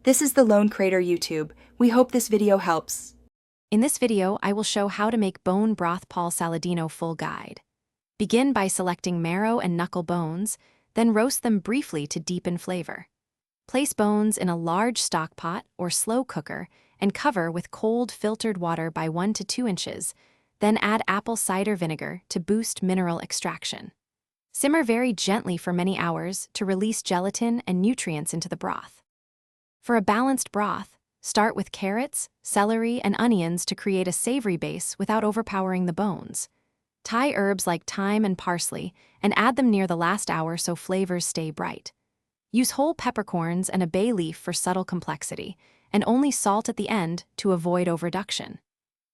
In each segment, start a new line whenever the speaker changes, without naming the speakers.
This is the Lone Crater YouTube. We hope this video helps.
In this video, I will show how to make bone broth Paul Saladino full guide. Begin by selecting marrow and knuckle bones, then roast them briefly to deepen flavor. Place bones in a large stock pot or slow cooker and cover with cold filtered water by 1 to 2 inches, then add apple cider vinegar to boost mineral extraction. Simmer very gently for many hours to release gelatin and nutrients into the broth. For a balanced broth, start with carrots, celery, and onions to create a savory base without overpowering the bones. Tie herbs like thyme and parsley and add them near the last hour so flavors stay bright. Use whole peppercorns and a bay leaf for subtle complexity, and only salt at the end to avoid overreduction.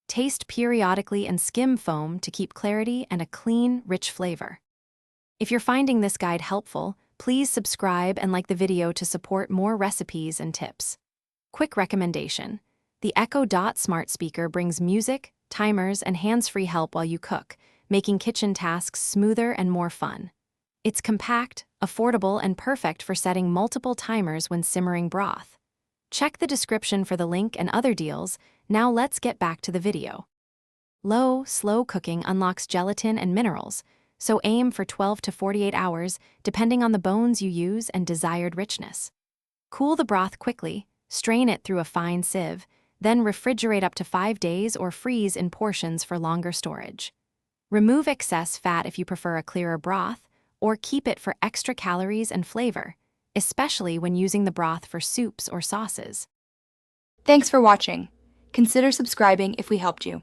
Taste periodically and skim foam to keep clarity and a clean, rich flavor. If you're finding this guide helpful, please subscribe and like the video to support more recipes and tips. Quick recommendation: the Echo Dot smart speaker brings music, timers, and hands-free help while you cook, making kitchen tasks smoother and more fun. It's compact, affordable, and perfect for setting multiple timers when simmering broth. Check the description for the link and other deals. Now let's get back to the video. Low, slow cooking unlocks gelatin and minerals, so aim for 12 to 48 hours depending on the bones you use and desired richness. Cool the broth quickly, strain it through a fine sieve, then refrigerate up to 5 days or freeze in portions for longer storage. Remove excess fat if you prefer a clearer broth, or keep it for extra calories and flavor, especially when using the broth for soups or sauces.
Thanks for watching. Consider subscribing if we helped you.